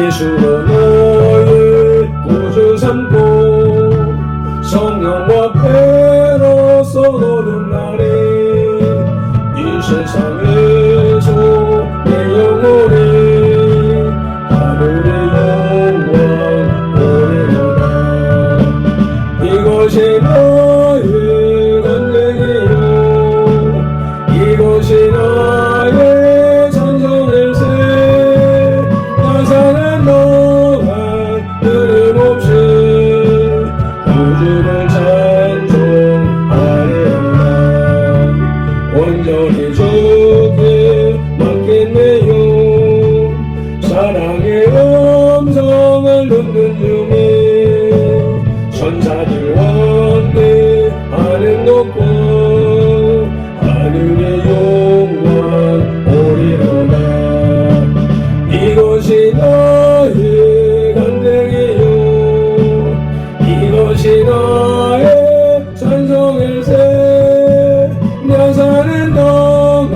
예수로 너의 구주 삼고 성령과 배로서 너는 나를 이 세상에서 내 영혼이 하늘의 영광 보내노라. 이것이 나의 간증이요 이것이 나의 찬송일세. 나 사는 동안 끊임없이 구주를 찬송하리라. 온전히 주께 맡겼네요. 사랑의 음성을 듣는 중에 천사들과 함께 하늘 높고 하늘의 영광 오리로다. 이것이 나의 간증이요 이것이 나의 찬송일세. 나 사는 동안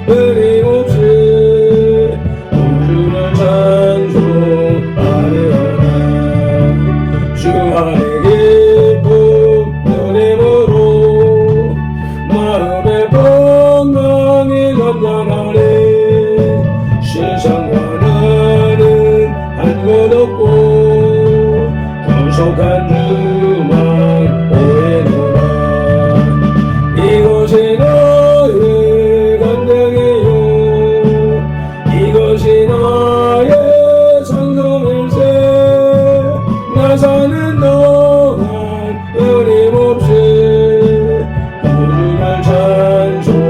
끊임없이 구주를 찬송하리라. 주 안에 기쁨 누림으로 마음의 건강이 감당하리. 세상과 나는 한 것 없고 구속한 주만 오해노라. 이것이 나의 간증이요 이것이 나의 찬송일세. 나 사는 동안 끊임없이 구주를 찬송하리라.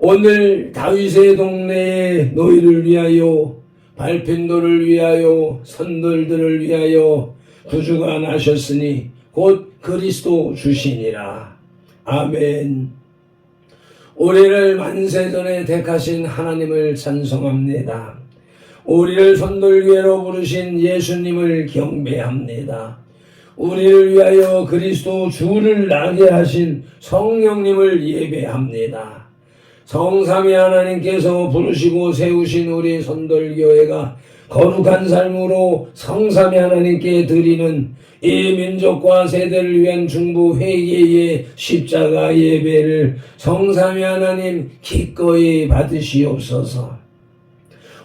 오늘 다윗의 동네에 너희를 위하여 밟힌 돌을 위하여 선돌들을 위하여 구주가 나셨으니 곧 그리스도 주시니라. 아멘. 우리를 만세전에 택하신 하나님을 찬송합니다. 우리를 선돌교회로 부르신 예수님을 경배합니다. 우리를 위하여 그리스도 주를 나게 하신 성령님을 예배합니다. 성삼위 하나님께서 부르시고 세우신 우리 선돌교회가 거룩한 삶으로 성삼위 하나님께 드리는 이 민족과 세대를 위한 중보 회개의 십자가 예배를 성삼위 하나님 기꺼이 받으시옵소서.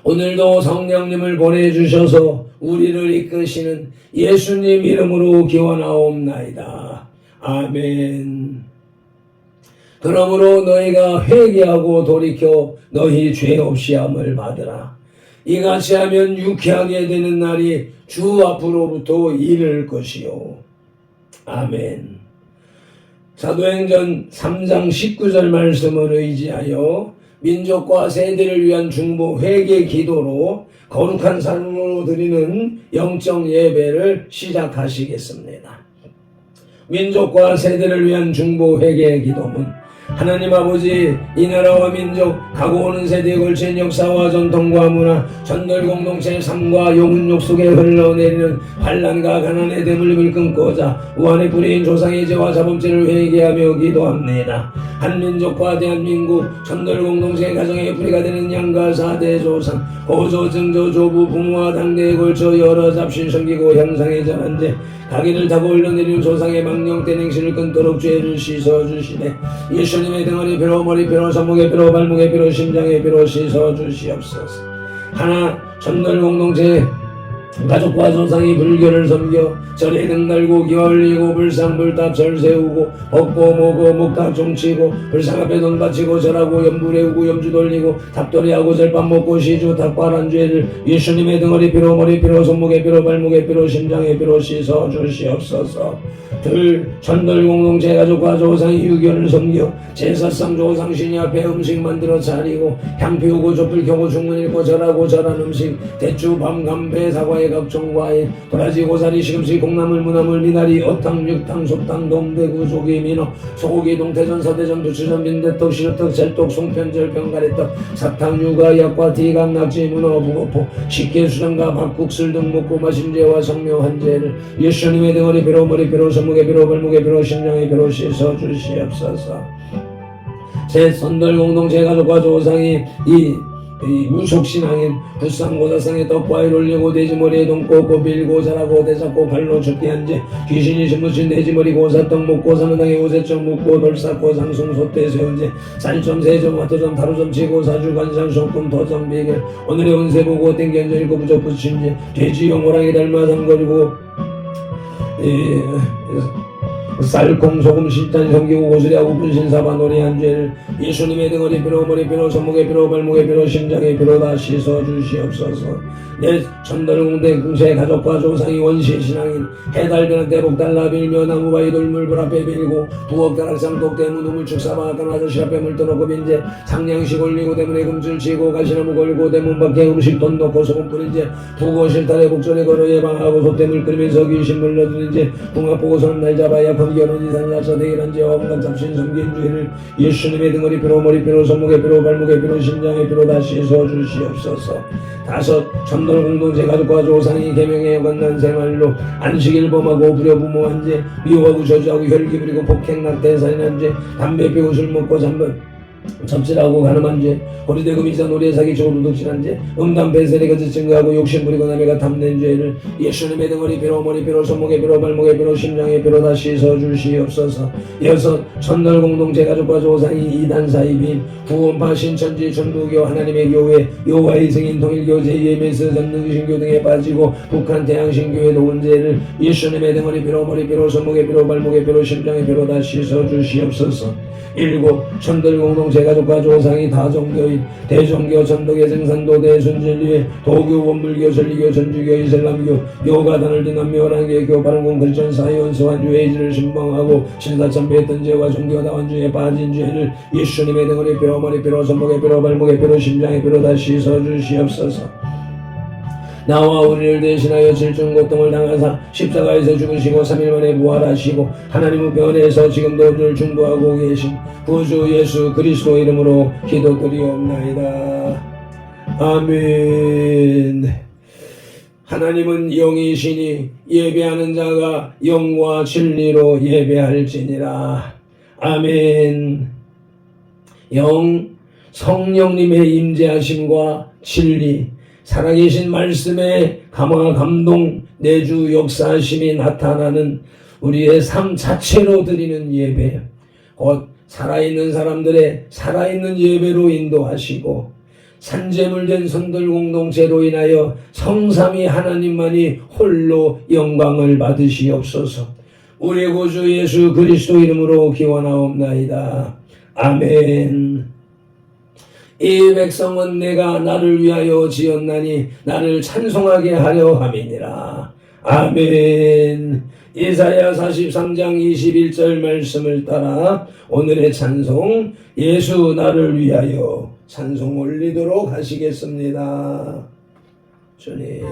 오늘도 성령님을 보내주셔서 우리를 이끄시는 예수님 이름으로 기원하옵나이다. 아멘. 그러므로 너희가 회개하고 돌이켜 너희 죄 없이 함을 받으라. 이같이 하면 유쾌하게 되는 날이 주 앞으로부터 이를 것이요. 아멘. 사도행전 3장 19절 말씀을 의지하여 민족과 세대를 위한 중보 회개 기도로 거룩한 삶으로 드리는 영적 예배를 시작하시겠습니다. 민족과 세대를 위한 중보 회개 기도문. 하나님 아버지, 이 나라와 민족, 가고 오는 세대에 걸친 역사와 전통과 문화, 전돌 공동체의 삶과 영혼욕 속에 흘러내리는 환난과 가난의 대물림을 끊고자 우한의 불의인 조상의 죄와 자범죄를 회개하며 기도합니다. 한민족과 대한민국, 전돌 공동체의 가정의 뿌리가 되는 양가 4대 조상, 고조, 증조, 조부, 부모와 당대에 걸쳐 여러 잡신 섬기고 형상의 전한 죄, 가기를 타고 흘러내리는 조상의 망령된 행실을 끊도록 죄를 씻어주시네. 예수님의 등허리 피로, 머리 피로, 손목의 피로, 발목의 피로, 심장의 피로 씻어주시옵소서. 하나, 전돌 공동체 가족과 조상이 불교를 섬겨 절에 등 달고 기와 흘리고 불상불탑 절 세우고 벚고 모고 목탁 종치고 불상 앞에 돈 바치고 절하고 염불 해우고 염주 돌리고 탑돌이하고 절밥 먹고 시주 탁발한 죄를 예수님의 등허리 피로, 머리 피로, 손목의 피로, 발목의 피로, 심장의 피로 씻어 주시옵소서. 둘, 전돌 공동체 가족과 조상이 유교를 섬겨 제사상 조상신이 앞에 음식 만들어 차리고 향 피우고 촛불 켜고 중문 읽고 절하고 절한 음식 대추 밤 감배 사과에 고의 각종 과일 도라지 고사리 시금치 콩나물 무나물 미나리 어탕 육탕 속탕 동대구 조기 민어 소고기 동태전 서대전 부추전 빈대떡 시루떡 젤떡 송편절 병가래떡 사탕 유가 약과 디감 낙지 문어 부고포 식혜 수정과 밥국술 등 먹고 마신 죄와 성묘한 죄를 예수님의 등허리 비로 머리 비로 손목에 비로 발목에 비로 심장에 비로 씻어 주시옵소서. 제 선들 공동체 가족과 조상이 이 무속신앙인 불상고사상에 떡과일 올리고 돼지머리에 돈 꽂고 빌고 자라고 대잡고 발로 죽게 한지 귀신이 심으신 돼지머리 고사떡 먹고 사는당에 오세점 묵고 돌쌓고 상숭 소태 세운지 살점 세점 화토점 타로점 치고 사주 관상 쇼금 도점 비결 오늘의 운세 보고 땡겨져 일곱 부적 붙인지 돼지 영호랑이 닮아 삼거리고 쌀콩 소금 실단 성기고 고수리하고 분신사바 노래한 죄를 예수님의 등허리 비로 머리 비로 손목에 비로 발목에 비로 심장에 비로 다 씻어 주시옵소서. 내 천덜공대 궁세 가족과 조상이 원시 신앙인 해달변한 대복달라 빌며 나무바위 돌물불 앞에 빌고 부엌 다락상 독대문 우물 축사바 악한 아저씨 앞에 물 떠놓고 빈제 상냥식 올리고 대문에 금줄 치고 가시나무 걸고 대문 밖에 음식 돈 넣고 소금 뿌린 제 부고 실달에 복전에 걸어 예방하고 소대물 끓이면서 귀신 물러드는 제 궁합 보고서는 날 잡아 약한 결혼 이산 야차 대결한 제와 온갖 잡신 섬긴 죄를 예수님의 등허리 비로 머리 비로 손목에 비로 발목에 비로 심장에 비로 다 씻어 주시옵소서. 다섯 천돌 공동체 가족과 조상이 계명에 관난 생활로 안식일 범하고 불효 부모한 죄 미워하고 저주하고 혈기 부리고 폭행 낙태 살인한 죄 담배 피우고 술 먹고 접질하고 가늠한 죄 고리대고 미사 노래 사기 조로 독실한 죄 음담 배설에 거짓 증거하고 욕심 부리고 남에가 탐낸 죄를 예수님의 등허리 비로 머리 비로 손목에 비로 발목에 비로 심장에 비로 다 씻어 주시옵소서. 여섯 천널 공동체 가족과 조상이 이단 사이빈 구원파 신천지 천부교 하나님의 교회 여호와의 증인 통일교 제2MS 전능신교 등에 빠지고 북한 태양신교에 놓은 죄를 예수님의 등허리 비로 머리 비로 손목에 비로 발목에 비로 심장에 비로 다 씻어 주시옵소서. 일곱 천들 공동체 가족과 조상이 다종교인 대종교 천도계 생산도 대순진리회 도교 원불교 설리교 전주교 이슬람교 요가단을 등한 묘란계교 바른공 크리스천 사이원 소환주의지를 신봉하고 신사참배했던 죄와 종교다원주에 빠진 죄를 예수님의 등허리 비로 머리 비로 손목에 비로 발목에 비로 심장에 비로 다 씻어 주시옵소서. 나와 우리를 대신하여 질중 고통을 당하사 십자가에서 죽으시고 3일 만에 부활하시고 하나님 우편에서 지금도 우리를 중보하고 계신 구주 예수 그리스도 이름으로 기도드리옵나이다. 아멘. 하나님은 영이시니 예배하는 자가 영과 진리로 예배할지니라. 아멘. 성령님의 임재하심과 진리 살아계신 말씀의 감화 감동 내주 역사하심이 나타나는 우리의 삶 자체로 드리는 예배 곧 살아있는 사람들의 살아있는 예배로 인도하시고 산재물된 선들 공동체로 인하여 성삼위 하나님만이 홀로 영광을 받으시옵소서. 우리 구주 예수 그리스도 이름으로 기원하옵나이다. 아멘. 이 백성은 내가 나를 위하여 지었나니 나를 찬송하게 하려 함이니라. 아멘. 이사야 43장 21절 말씀을 따라 오늘의 찬송 예수 나를 위하여 찬송 올리도록 하시겠습니다. 주님.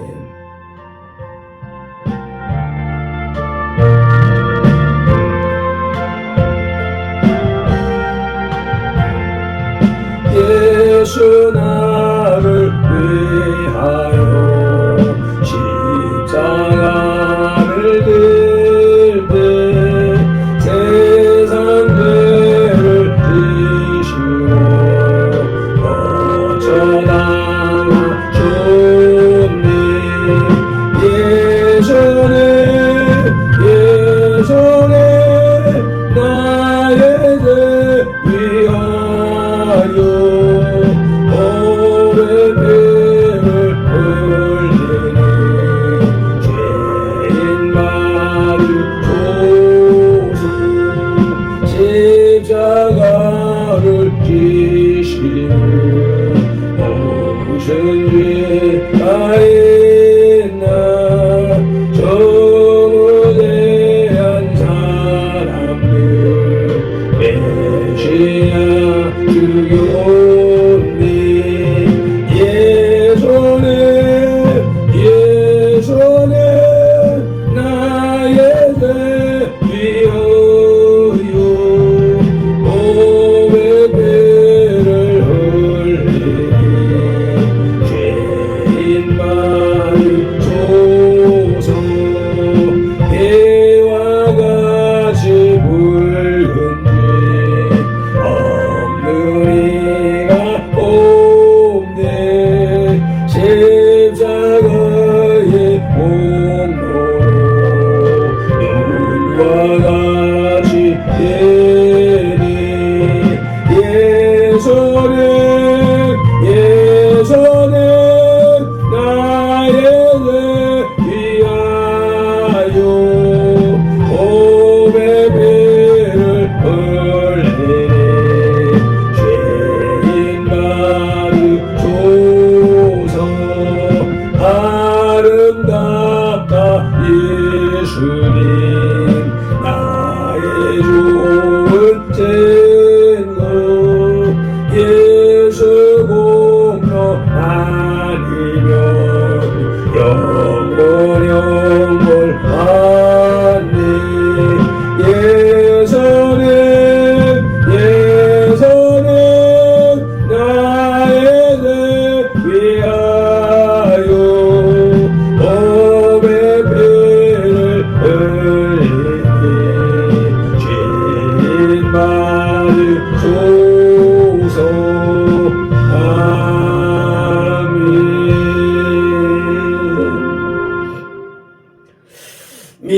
예수 나를 위하여 십자가를 들때 세상 죄를 지시고 거쳐다가 죽니 예수네 나의 죄 위하여 십자가를 지시는 무슨 죄가 있나 정우대한 사람들 메시아 주교님 예수네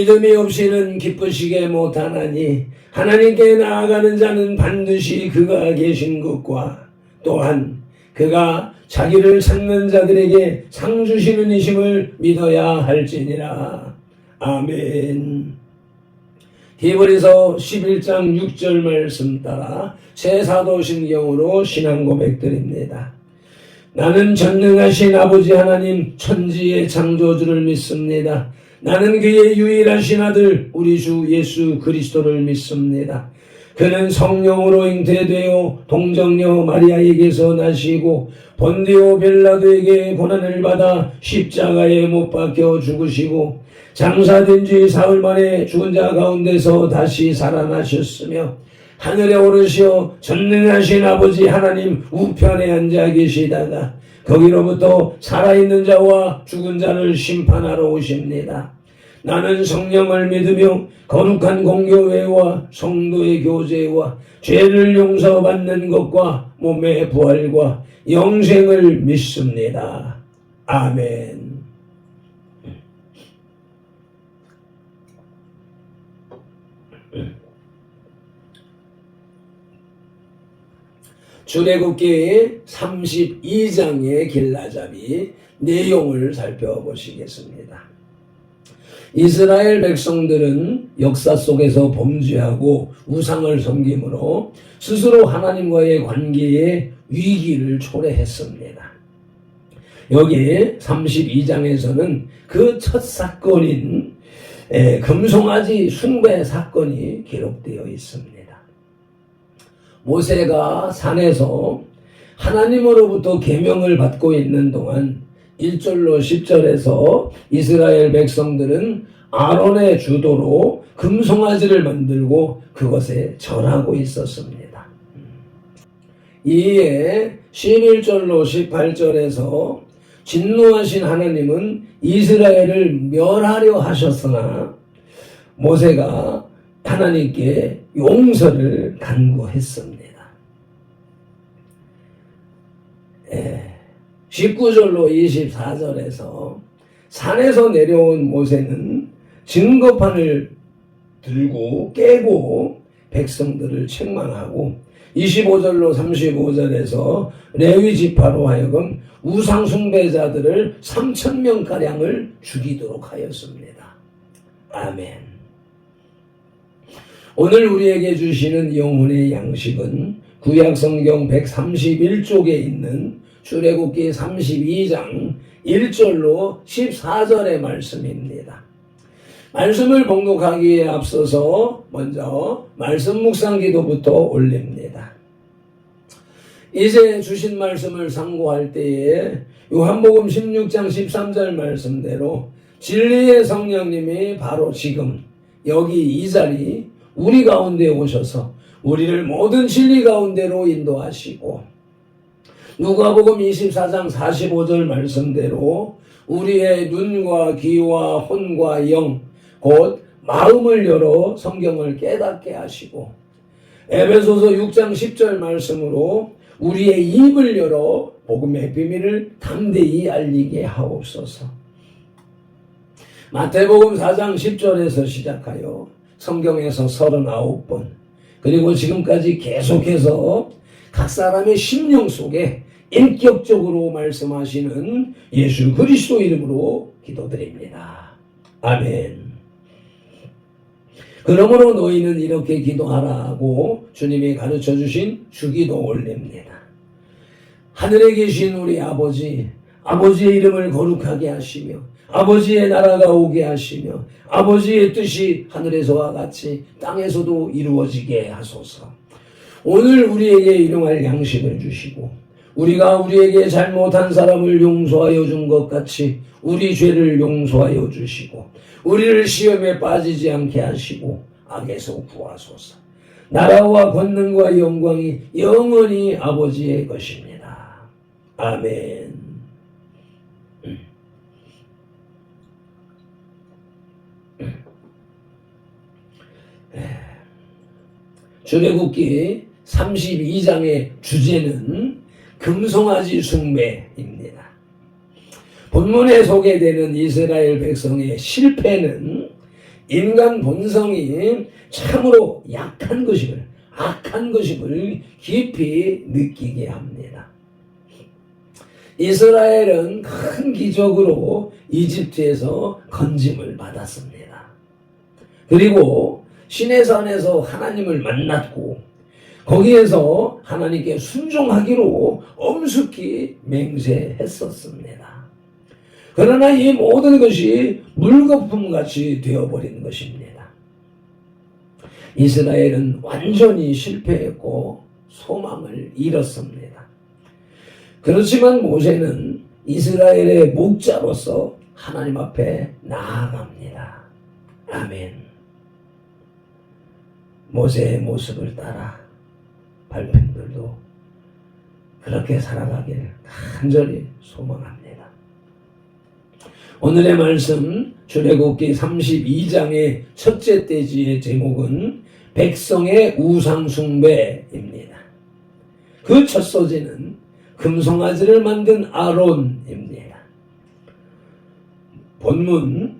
믿음이 없이는 기쁘시게 못하나니 하나님께 나아가는 자는 반드시 그가 계신 것과 또한 그가 자기를 찾는 자들에게 상 주시는 이심을 믿어야 할지니라. 아멘. 히브리서 11장 6절 말씀 따라 새 사도신경으로 신앙 고백드립니다. 나는 전능하신 아버지 하나님 천지의 창조주를 믿습니다. 나는 그의 유일하신 아들 우리 주 예수 그리스도를 믿습니다. 그는 성령으로 잉태되어 동정녀 마리아에게서 나시고 본디오 빌라도에게 고난을 받아 십자가에 못 박혀 죽으시고 장사된 지 사흘 만에 죽은 자 가운데서 다시 살아나셨으며 하늘에 오르시어 전능하신 아버지 하나님 우편에 앉아 계시다가 거기로부터 살아있는 자와 죽은 자를 심판하러 오십니다. 나는 성령을 믿으며 거룩한 공교회와 성도의 교제와 죄를 용서받는 것과 몸의 부활과 영생을 믿습니다. 아멘. 출애굽기 32장의 길라잡이 내용을 살펴보시겠습니다. 이스라엘 백성들은 역사 속에서 범죄하고 우상을 섬김으로 스스로 하나님과의 관계에 위기를 초래했습니다. 여기 32장에서는 그 첫 사건인 금송아지 숭배 사건이 기록되어 있습니다. 모세가 산에서 하나님으로부터 계명을 받고 있는 동안 1절로 10절에서 이스라엘 백성들은 아론의 주도로 금송아지를 만들고 그것에 절하고 있었습니다. 이에 11절로 18절에서 진노하신 하나님은 이스라엘을 멸하려 하셨으나 모세가 하나님께 용서를 간구했습니다. 19절로 24절에서 산에서 내려온 모세는 증거판을 들고 깨고 백성들을 책망하고 25절로 35절에서 레위 지파로 하여금 우상 숭배자들을 3,000명가량을 죽이도록 하였습니다. 아멘. 오늘 우리에게 주시는 영혼의 양식은 구약성경 131쪽에 있는 출애굽기 32장 1절로 14절의 말씀입니다. 말씀을 봉독하기에 앞서서 먼저 말씀 묵상 기도부터 올립니다. 이제 주신 말씀을 상고할 때에 요한복음 16장 13절 말씀대로 진리의 성령님이 바로 지금 여기 이 자리 우리 가운데 오셔서 우리를 모든 진리 가운데로 인도하시고 누가복음 24장 45절 말씀대로 우리의 눈과 귀와 혼과 영 곧 마음을 열어 성경을 깨닫게 하시고 에베소서 6장 10절 말씀으로 우리의 입을 열어 복음의 비밀을 담대히 알리게 하옵소서. 마태복음 4장 10절에서 시작하여 성경에서 39번 그리고 지금까지 계속해서 각 사람의 심령 속에 인격적으로 말씀하시는 예수 그리스도 이름으로 기도드립니다. 아멘. 그러므로 너희는 이렇게 기도하라고 주님이 가르쳐 주신 주기도 올립니다. 하늘에 계신 우리 아버지, 아버지의 이름을 거룩하게 하시며 아버지의 나라가 오게 하시며 아버지의 뜻이 하늘에서와 같이 땅에서도 이루어지게 하소서. 오늘 우리에게 일용할 양식을 주시고 우리가 우리에게 잘못한 사람을 용서하여 준 것 같이 우리 죄를 용서하여 주시고 우리를 시험에 빠지지 않게 하시고 악에서 구하소서. 나라와 권능과 영광이 영원히 아버지의 것입니다. 아멘. 출애굽기 32장의 주제는 금송아지 숭배입니다. 본문에 소개되는 이스라엘 백성의 실패는 인간 본성이 참으로 약한 것임을, 악한 것임을 깊이 느끼게 합니다. 이스라엘은 큰 기적으로 이집트에서 건짐을 받았습니다. 그리고 시내산에서 하나님을 만났고 거기에서 하나님께 순종하기로 엄숙히 맹세했었습니다. 그러나 이 모든 것이 물거품같이 되어버린 것입니다. 이스라엘은 완전히 실패했고 소망을 잃었습니다. 그렇지만 모세는 이스라엘의 목자로서 하나님 앞에 나아갑니다. 아멘. 모세의 모습을 따라 발편들도 그렇게 살아가길 간절히 소망합니다. 오늘의 말씀 출애굽기 32장의 첫째 대지의 제목은 백성의 우상숭배입니다. 그 첫 소재는 금송아지를 만든 아론입니다. 본문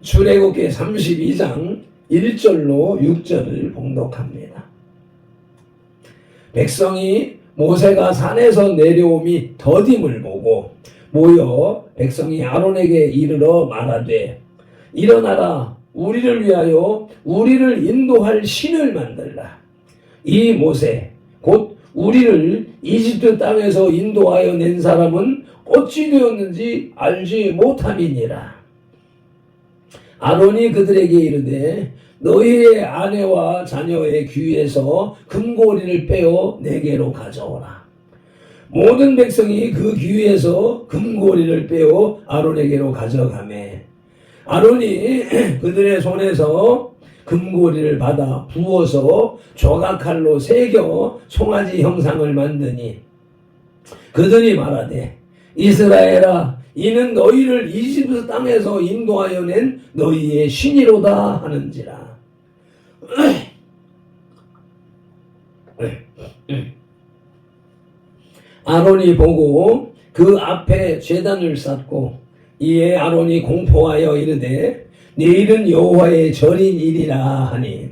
출애굽기 32장 1절로 6절을 봉독합니다. 백성이 모세가 산에서 내려옴이 더딤을 보고 모여 백성이 아론에게 이르러 말하되 일어나라 우리를 위하여 우리를 인도할 신을 만들라. 이 모세 곧 우리를 이집트 땅에서 인도하여 낸 사람은 어찌 되었는지 알지 못함이니라. 아론이 그들에게 이르되 너희의 아내와 자녀의 귀에서 금고리를 빼어 내게로 가져오라. 모든 백성이 그 귀에서 금고리를 빼어 아론에게로 가져가매 아론이 그들의 손에서 금고리를 받아 부어서 조각칼로 새겨 송아지 형상을 만드니 그들이 말하되 이스라엘아 이는 너희를 이집트 땅에서 인도하여 낸 너희의 신이로다 하는지라. 아론이 보고 그 앞에 제단을 쌓고 이에 아론이 공포하여 이르되 내일은 여호와의 절인 일이라 하니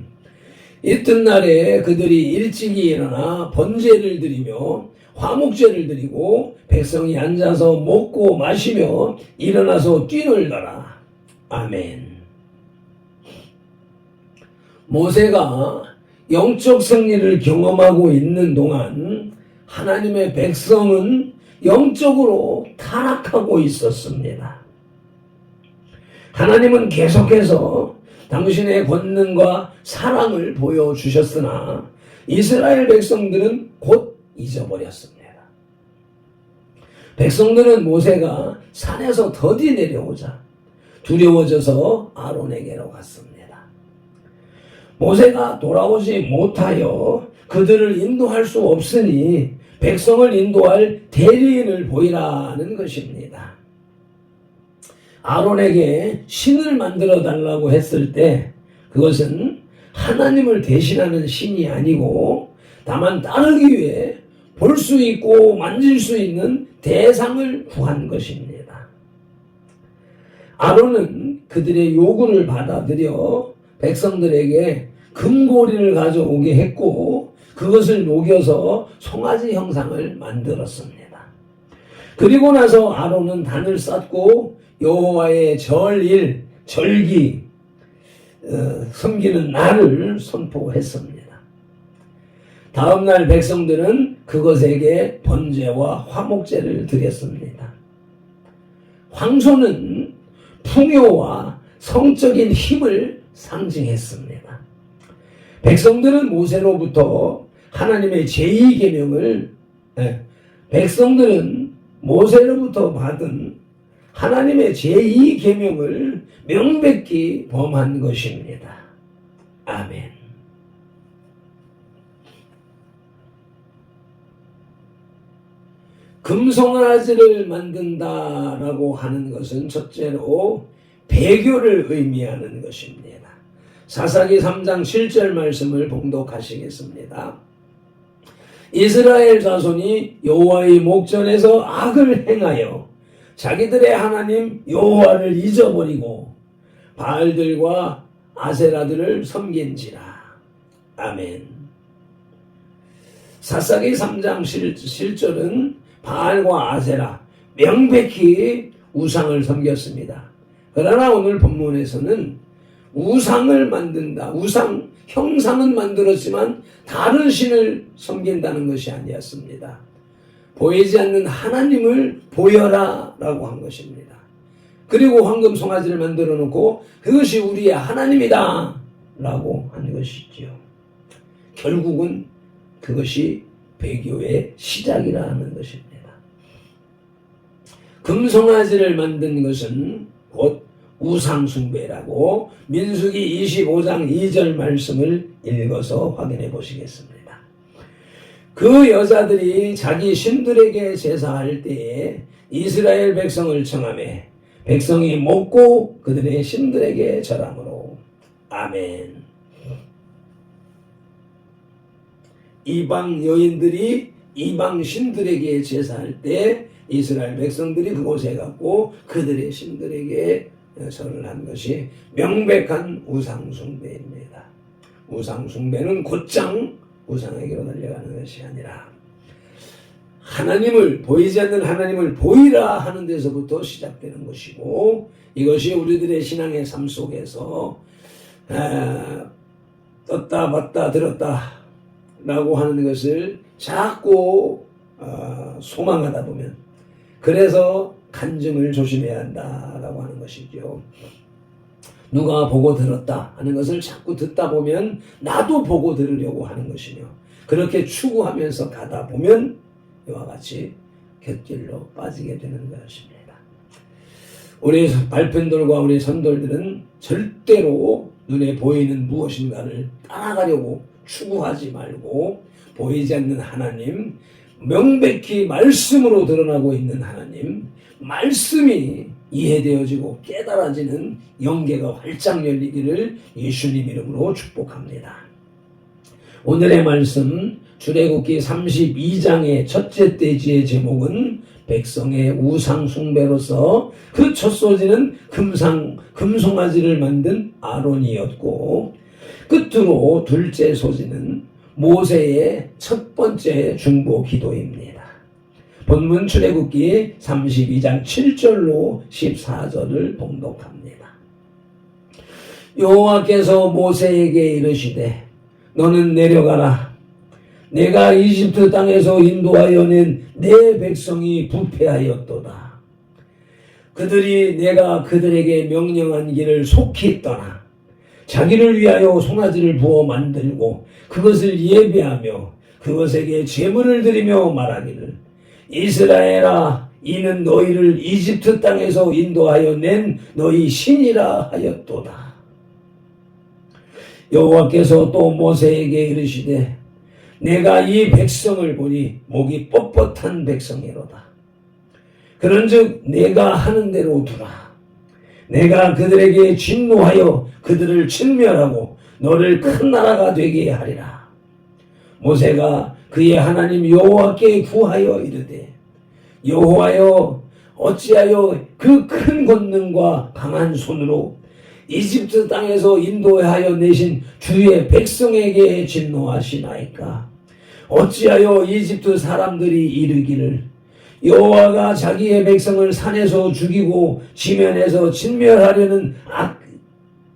이튿날에 그들이 일찍이 일어나 번제를 드리며 화목제를 드리고 백성이 앉아서 먹고 마시며 일어나서 뛰놀더라. 아멘. 모세가 영적 승리를 경험하고 있는 동안 하나님의 백성은 영적으로 타락하고 있었습니다. 하나님은 계속해서 당신의 권능과 사랑을 보여주셨으나 이스라엘 백성들은 곧 잊어버렸습니다. 백성들은 모세가 산에서 더디 내려오자 두려워져서 아론에게로 갔습니다. 모세가 돌아오지 못하여 그들을 인도할 수 없으니 백성을 인도할 대리인을 보이라는 것입니다. 아론에게 신을 만들어 달라고 했을 때 그것은 하나님을 대신하는 신이 아니고 다만 따르기 위해 볼 수 있고 만질 수 있는 대상을 구한 것입니다. 아론은 그들의 요구를 받아들여 백성들에게 금고리를 가져오게 했고 그것을 녹여서 송아지 형상을 만들었습니다. 그리고 나서 아론은 단을 쌓고 여호와의 절일, 절기, 섬기는 날을 선포했습니다. 다음날 백성들은 그것에게 번제와 화목제를 드렸습니다. 황소는 풍요와 성적인 힘을 상징했습니다. 백성들은 모세로부터 하나님의 제2계명을 백성들은 모세로부터 받은 하나님의 제2계명을 명백히 범한 것입니다. 아멘. 금송아지를 만든다라고 하는 것은 첫째로 배교를 의미하는 것입니다. 사사기 3장 7절 말씀을 봉독하시겠습니다. 이스라엘 자손이 여호와의 목전에서 악을 행하여 자기들의 하나님 여호와를 잊어버리고 바알들과 아세라들을 섬긴지라. 아멘. 사사기 3장 실절은 바알과 아세라 명백히 우상을 섬겼습니다. 그러나 오늘 본문에서는 우상을 만든다. 형상은 만들었지만 다른 신을 섬긴다는 것이 아니었습니다. 보이지 않는 하나님을 보여라 라고 한 것입니다. 그리고 황금 송아지를 만들어 놓고 그것이 우리의 하나님이다 라고 한 것이죠. 결국은 그것이 배교의 시작이라는 것입니다. 금송아지를 만든 것은 곧 우상숭배라고 민수기 25장 2절 말씀을 읽어서 확인해 보시겠습니다. 그 여자들이 자기 신들에게 제사할 때에 이스라엘 백성을 청하매 백성이 먹고 그들의 신들에게 절함으로. 아멘. 이방 여인들이 이방 신들에게 제사할 때 이스라엘 백성들이 그곳에 갔고 그들의 신들에게 절을 한 것이 명백한 우상숭배입니다. 우상숭배는 곧장 우상에게로 달려가는 것이 아니라 하나님을, 보이지 않는 하나님을 보이라 하는 데서부터 시작되는 것이고, 이것이 우리들의 신앙의 삶 속에서 떴다 봤다 들었다 라고 하는 것을 자꾸 소망하다 보면, 그래서 간증을 조심해야 한다라고 하는 것이죠. 누가 보고 들었다 하는 것을 자꾸 듣다 보면 나도 보고 들으려고 하는 것이며, 그렇게 추구하면서 가다 보면 이와 같이 곁길로 빠지게 되는 것입니다. 우리 발편들과 우리 선돌들은 절대로 눈에 보이는 무엇인가를 따라가려고 추구하지 말고, 보이지 않는 하나님, 명백히 말씀으로 드러나고 있는 하나님, 말씀이 이해되어지고 깨달아지는 영계가 활짝 열리기를 예수님 이름으로 축복합니다. 오늘의 말씀 출애굽기 32장의 첫째 돼지의 제목은 백성의 우상 숭배로서 그 첫 소지는 금송아지를 만든 아론이었고, 끝으로 둘째 소지는 모세의 첫 번째 중보 기도입니다. 본문 출애굽기 32장 7절로 14절을 봉독합니다. 여호와께서 모세에게 이르시되 너는 내려가라. 내가 이집트 땅에서 인도하여 낸 내 백성이 부패하였도다. 그들이 내가 그들에게 명령한 길을 속히 떠나 자기를 위하여 송아지를 부어 만들고 그것을 예배하며 그것에게 제물을 드리며 말하기를 이스라엘아, 이는 너희를 이집트 땅에서 인도하여 낸 너희 신이라 하였도다. 여호와께서 또 모세에게 이르시되 내가 이 백성을 보니 목이 뻣뻣한 백성이로다. 그런즉 내가 하는 대로 두라. 내가 그들에게 진노하여 그들을 진멸하고 너를 큰 나라가 되게 하리라. 모세가 그의 하나님 여호와께 구하여 이르되 여호와여, 어찌하여 그 큰 권능과 강한 손으로 이집트 땅에서 인도하여 내신 주의 백성에게 진노하시나이까? 어찌하여 이집트 사람들이 이르기를 여호와가 자기의 백성을 산에서 죽이고 지면에서 진멸하려는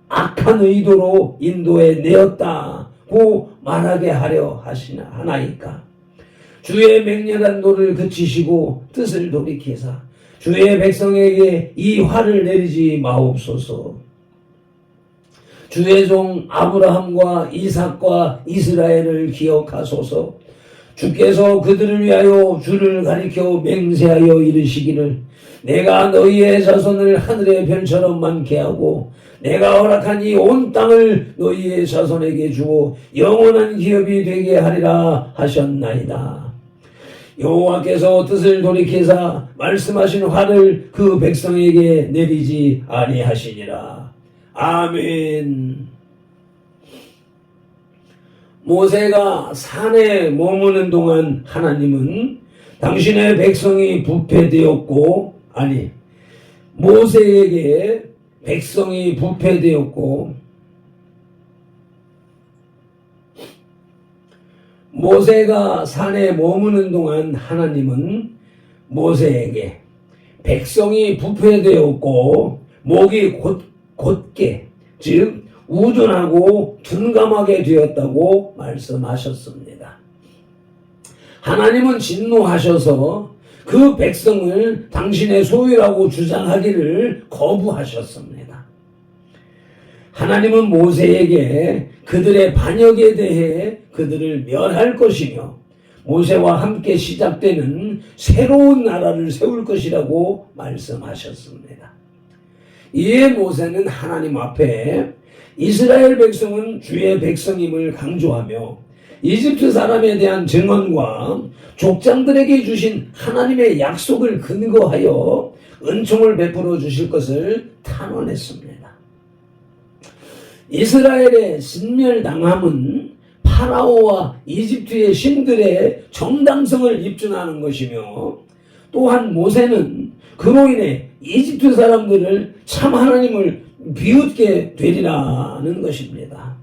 악한 의도로 인도해 내었다고 말하게 하려 하나이까? 주의 맹렬한 노를 그치시고 뜻을 돌이키사 주의 백성에게 이 화를 내리지 마옵소서. 주의 종 아브라함과 이삭과 이스라엘을 기억하소서. 주께서 그들을 위하여 주를 가리켜 맹세하여 이르시기를 내가 너희의 자손을 하늘의 별처럼 많게 하고 내가 허락한 이 온 땅을 너희의 자손에게 주어 영원한 기업이 되게 하리라 하셨나이다. 여호와께서 뜻을 돌이키사 말씀하신 화를 그 백성에게 내리지 아니하시니라. 아멘. 모세가 산에 머무는 동안 하나님은 당신의 백성이 부패되었고, 모세에게 백성이 부패되었고 모세가 산에 머무는 동안 하나님은 모세에게 백성이 부패되었고 목이 곧게 즉 우둔하고 둔감하게 되었다고 말씀하셨습니다. 하나님은 진노하셔서 그 백성을 당신의 소유라고 주장하기를 거부하셨습니다. 하나님은 모세에게 그들의 반역에 대해 그들을 멸할 것이며 모세와 함께 시작되는 새로운 나라를 세울 것이라고 말씀하셨습니다. 이에 모세는 하나님 앞에 이스라엘 백성은 주의 백성임을 강조하며 이집트 사람에 대한 증언과 족장들에게 주신 하나님의 약속을 근거하여 은총을 베풀어 주실 것을 탄원했습니다. 이스라엘의 진멸당함은 파라오와 이집트의 신들의 정당성을 입증하는 것이며 또한 모세는 그로 인해 이집트 사람들을 참 하나님을 비웃게 되리라는 것입니다.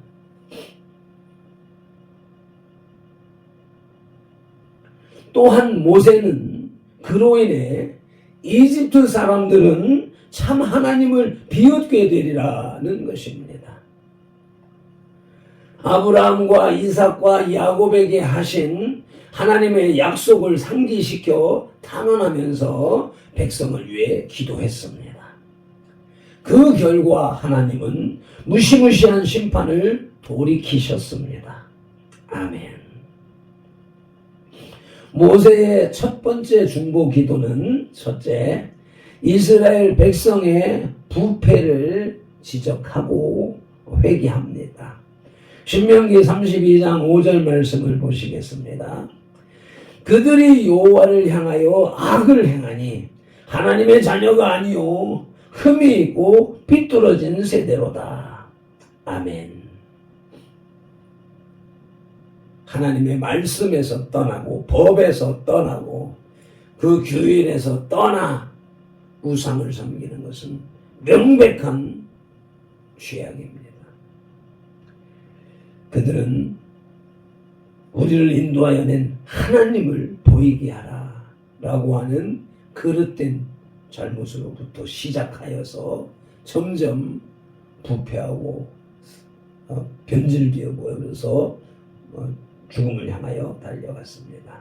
또한 모세는 그로 인해 이집트 사람들은 참 하나님을 비웃게 되리라는 것입니다. 아브라함과 이삭과 야곱에게 하신 하나님의 약속을 상기시켜 탄원하면서 백성을 위해 기도했습니다. 그 결과 하나님은 무시무시한 심판을 돌이키셨습니다. 아멘. 모세의 첫 번째 중보 기도는 첫째, 이스라엘 백성의 부패를 지적하고 회개합니다. 신명기 32장 5절 말씀을 보시겠습니다. 그들이 여호와를 향하여 악을 행하니 하나님의 자녀가 아니요 흠이 있고 삐뚤어진 세대로다. 아멘. 하나님의 말씀에서 떠나고 법에서 떠나고 그 규율에서 떠나 우상을 섬기는 것은 명백한 죄악입니다. 그들은 우리를 인도하여 낸 하나님을 보이게 하라 라고 하는 그릇된 잘못으로부터 시작하여서 점점 부패하고 변질되어 보여서 죽음을 향하여 달려갔습니다.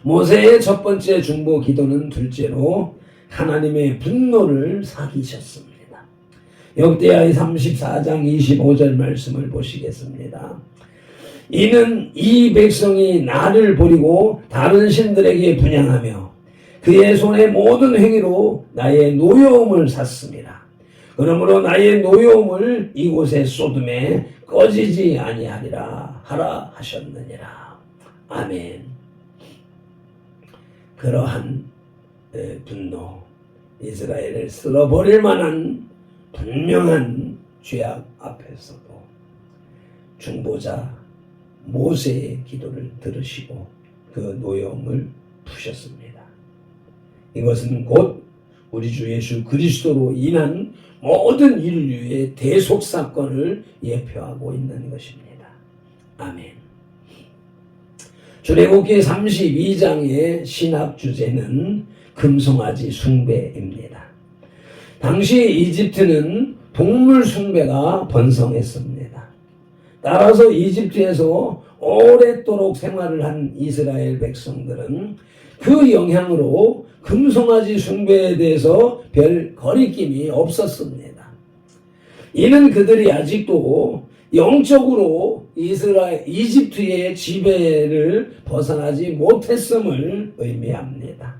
모세의 첫 번째 중보 기도는 둘째로 하나님의 분노를 사기셨습니다. 역대하의 34장 25절 말씀을 보시겠습니다. 이는 이 백성이 나를 버리고 다른 신들에게 분향하며 그의 손의 모든 행위로 나의 노여움을 샀습니다. 그러므로 나의 노여움을 이곳에 쏟음에 꺼지지 아니하리라 하라 하셨느니라. 아멘. 그러한 분노, 이스라엘을 쓸어버릴 만한 분명한 죄악 앞에서도 중보자 모세의 기도를 들으시고 그 노여움을 푸셨습니다. 이것은 곧 우리 주 예수 그리스도로 인한 모든 인류의 대속사건을 예표하고 있는 것입니다. 아멘. 출애굽기 32장의 신학 주제는 금송아지 숭배입니다. 당시 이집트는 동물 숭배가 번성했습니다. 따라서 이집트에서 오랫도록 생활을 한 이스라엘 백성들은 그 영향으로 금송아지 숭배에 대해서 별 거리낌이 없었습니다. 이는 그들이 아직도 영적으로 이집트의 지배를 벗어나지 못했음을 의미합니다.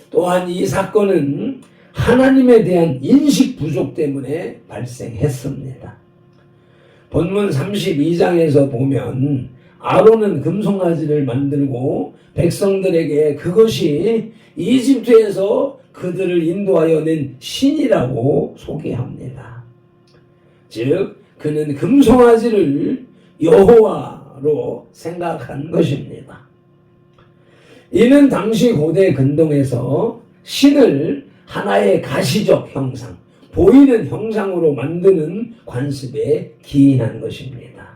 또한 이 사건은 하나님에 대한 인식 부족 때문에 발생했습니다. 본문 32장에서 보면 아론은 금송아지를 만들고 백성들에게 그것이 이집트에서 그들을 인도하여 낸 신이라고 소개합니다. 즉 그는 금송아지를 여호와로 생각한 것입니다. 이는 당시 고대 근동에서 신을 하나의 가시적 형상, 보이는 형상으로 만드는 관습에 기인한 것입니다.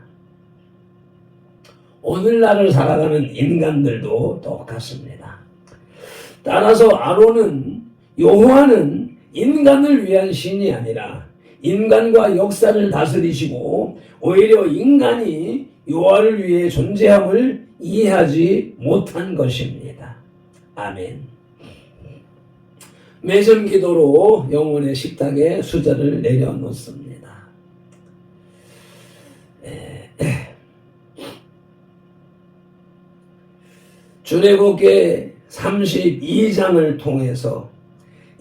오늘날을 살아가는 인간들도 똑같습니다. 따라서 아론은, 여호와는 인간을 위한 신이 아니라 인간과 역사를 다스리시고 오히려 인간이 여호와를 위해 존재함을 이해하지 못한 것입니다. 아멘. 매점 기도로 영혼의 식탁에 수저를 내려놓습니다. 출애굽기 32장을 통해서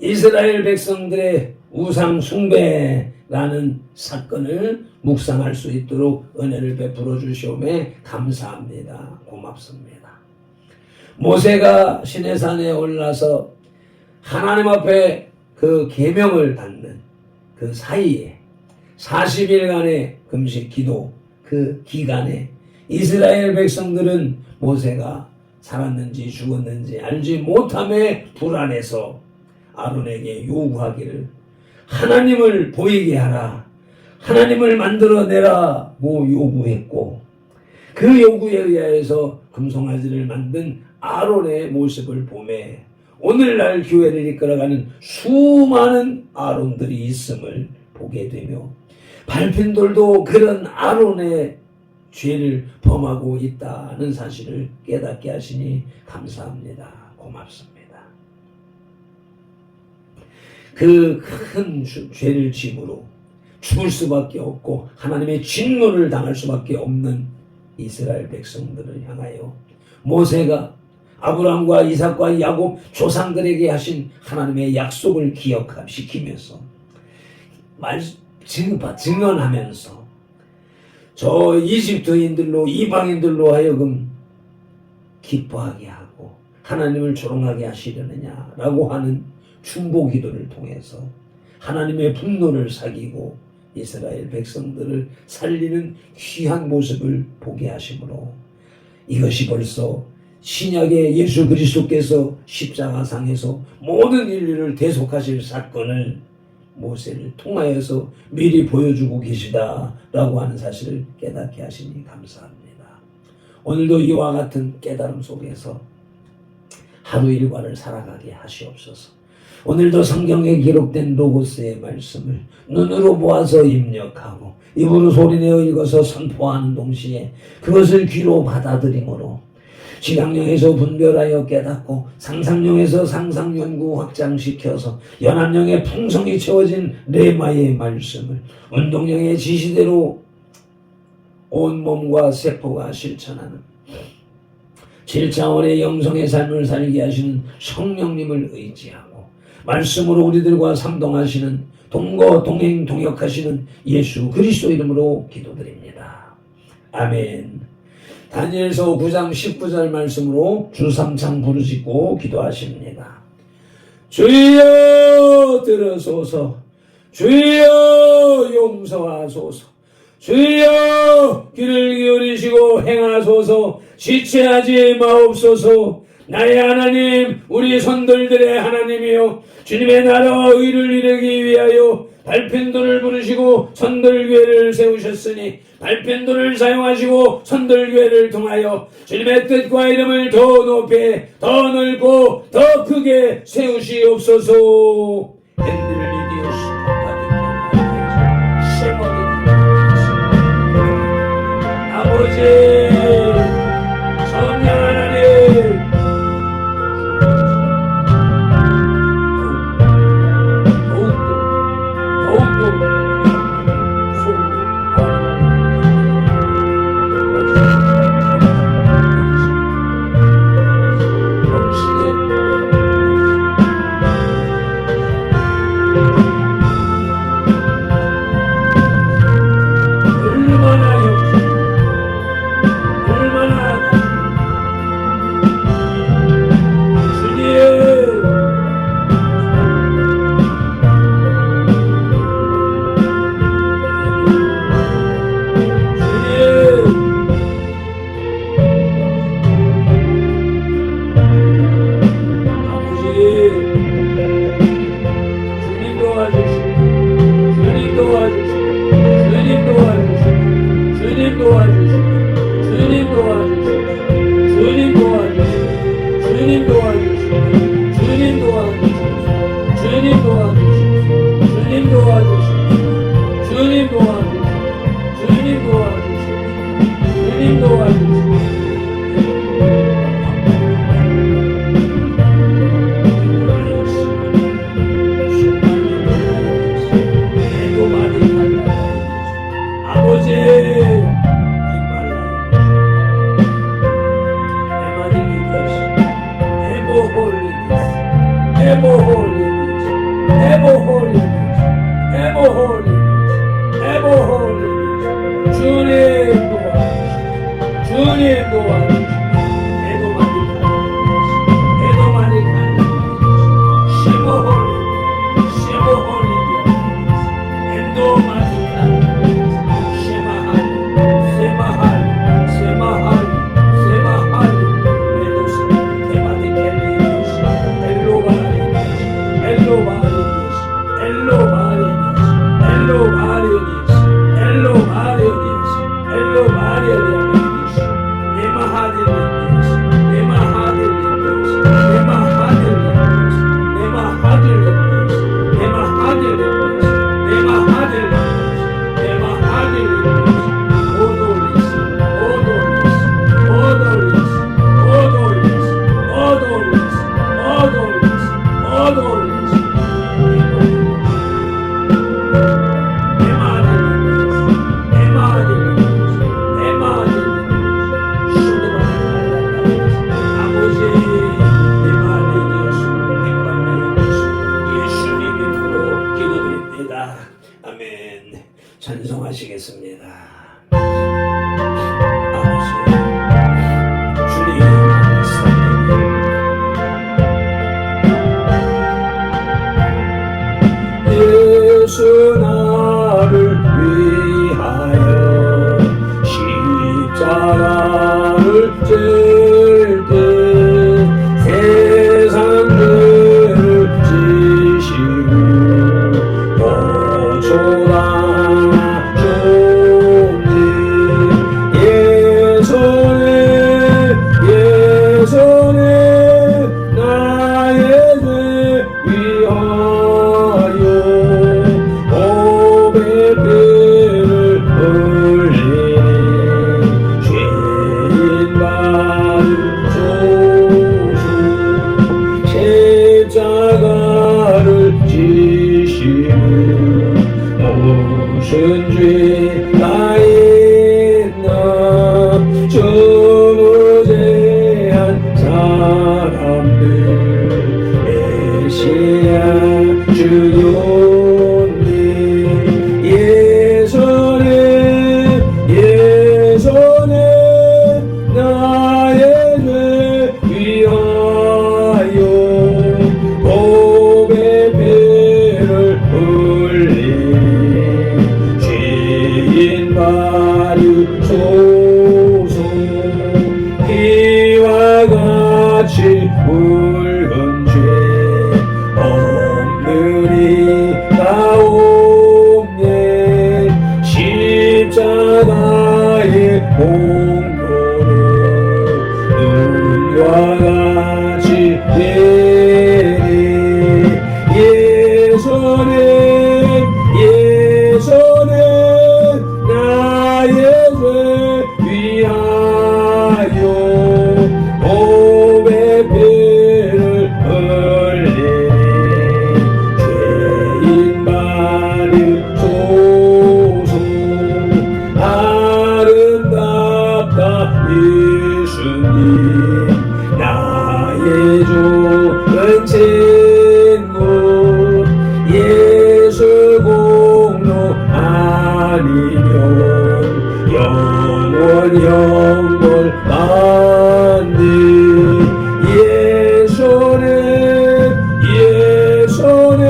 이스라엘 백성들의 우상 숭배라는 사건을 묵상할 수 있도록 은혜를 베풀어 주시오매 감사합니다. 고맙습니다. 모세가 시내산에 올라서 하나님 앞에 그 계명을 받는 그 사이에 40일간의 금식 기도 그 기간에 이스라엘 백성들은 모세가 살았는지 죽었는지 알지 못함에 불안해서 아론에게 요구하기를 하나님을 보이게 하라, 하나님을 만들어내라고 요구했고, 그 요구에 의하여서 금송아지를 만든 아론의 모습을 보매 오늘날 교회를 이끌어가는 수많은 아론들이 있음을 보게 되며, 발핀들도 그런 아론의 죄를 범하고 있다는 사실을 깨닫게 하시니 감사합니다. 고맙습니다. 그 큰 죄를 짐으로 죽을 수밖에 없고 하나님의 진노를 당할 수밖에 없는 이스라엘 백성들을 향하여 모세가 아브라함과 이삭과 야곱 조상들에게 하신 하나님의 약속을 기억시키면서 증언하면서 저 이집트인들로 이방인들로 하여금 기뻐하게 하고 하나님을 조롱하게 하시려느냐라고 하는 중보 기도를 통해서 하나님의 분노를 사귀고 이스라엘 백성들을 살리는 귀한 모습을 보게 하심으로 이것이 벌써 신약의 예수 그리스도께서 십자가상에서 모든 인류를 대속하실 사건을 모세를 통하여서 미리 보여주고 계시다라고 하는 사실을 깨닫게 하시니 감사합니다. 오늘도 이와 같은 깨달음 속에서 하루 일과를 살아가게 하시옵소서. 오늘도 성경에 기록된 로고스의 말씀을 눈으로 보아서 입력하고 입으로 소리내어 읽어서 선포하는 동시에 그것을 귀로 받아들임으로 지각령에서 분별하여 깨닫고 상상령에서 상상 연구 확장시켜서 연합령의 풍성이 채워진 레마의 말씀을 운동령의 지시대로 온 몸과 세포가 실천하는 7차원의 영성의 삶을 살게 하시는 성령님을 의지하고 말씀으로 우리들과 상동하시는 동거 동행 동역하시는 예수 그리스도 이름으로 기도드립니다. 아멘. 다니엘서 9장 19절 말씀으로 주삼창 부르짖고 기도하십니다. 주여 들으소서, 주여 용서하소서, 주여 귀를 기울이시고 행하소서, 지체하지 마옵소서. 나의 하나님, 우리 선들들의 하나님이여, 주님의 나라와 의를 이루기 위하여 발편도를 부르시고 선들교회를 세우셨으니 발편도를 사용하시고 선들교회를 통하여 주님의 뜻과 이름을 더 높이 더 넓고 더 크게 세우시옵소서. 아버지 성령 하나님, 도와주시옵소서. 주님 도와주시옵소서. 주님 도와주시옵소서. 주님 도와주시옵소서. 주님 도와주시옵소서. 주님 도와주시옵소서. 주님 도와주시옵소서. 아버지 ever holiness, ever holiness, ever holiness, ever holiness. 주님 도와주시옵소서. 주님 도와주시옵소서. 애도 많이 갈라요. 심어 holiness, 심어 holiness, 애도 많이 갈라요. 심어하리, 세마하리, 세마하리, 세마하리, 메도스, 대마디 켈리스, 엘로바리. Hello Marius, hello Marius, hello Marius, hello Marius, hello Marius, Nema Hadilius, Nema Hadilius, Nema Hadilius, Nema Hadilius, Nema Hadilius, Nema Hadilius, Nema Hadilius, Odoris, Odoris, Odoris, Odoris, Odoris, Odoris, Odoris. 아멘. 찬송하시겠습니다. 아버지, 주님 사랑해. 예수 나를 위하여 십자가를 질 때 세상 죄를 지시고 고초가 좁니 예수네 나의 죄 위하여 오백 배를 흘리니 죄인 받으소서. 십자가를 지시는 무슨 죄가 있나 저무제한 사람들 메시아 주요님 예수네 나의 죄 위하여 오백 배를 흘리니 죄인 받으소서. 이와 같이 굵은 죄 없느니 나옵네 십자가의 공로로 눈과 같이 되니 예수네 나의 죄 위하여 오백 배를 흘리니 죄인 받으소서. 아름답다 예수님 나의 좋은 친구 예수 공로 아니면 영원 받니 예수네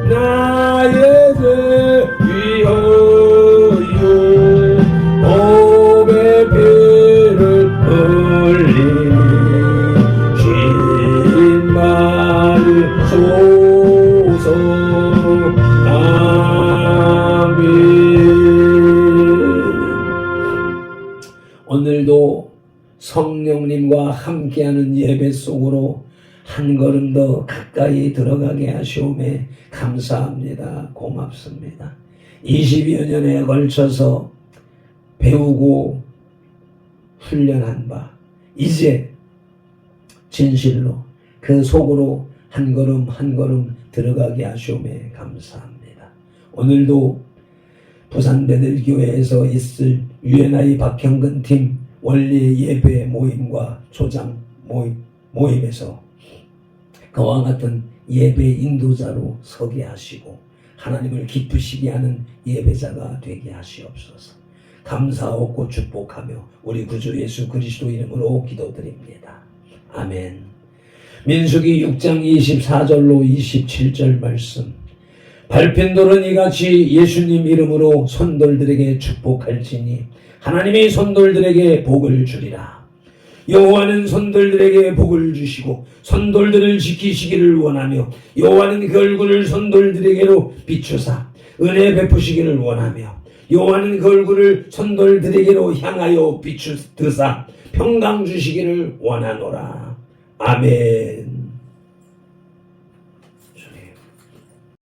나의 죄 위하여 오백 배를 흘리니 죄인 받으소서. 아멘. 오늘도 성령님과 함께하는 예배 속으로 한 걸음 더 가까이 들어가게 하시오매 감사합니다. 고맙습니다. 20여 년에 걸쳐서 배우고 훈련한 바 이제 진실로 그 속으로 한 걸음 한 걸음 들어가게 하시오매 감사합니다. 오늘도 부산 베들교회에서 있을 UNI 박형근 팀 원리 예배 모임과 초장 모임에서 그와 같은 예배 인도자로 서게 하시고 하나님을 기쁘시게 하는 예배자가 되게 하시옵소서. 감사하고 축복하며 우리 구주 예수 그리스도 이름으로 기도드립니다. 아멘. 민수기 6장 24절로 27절 말씀. 밟힌 돌은 이같이 예수님 이름으로 손돌들에게 축복할지니 하나님이 손돌들에게 복을 주리라. 여호와는 손돌들에게 복을 주시고 손돌들을 지키시기를 원하며 여호와는 그 얼굴을 손돌들에게로 비추사 은혜 베푸시기를 원하며 여호와는 그 얼굴을 손돌들에게로 향하여 비추드사 평강 주시기를 원하노라. 아멘.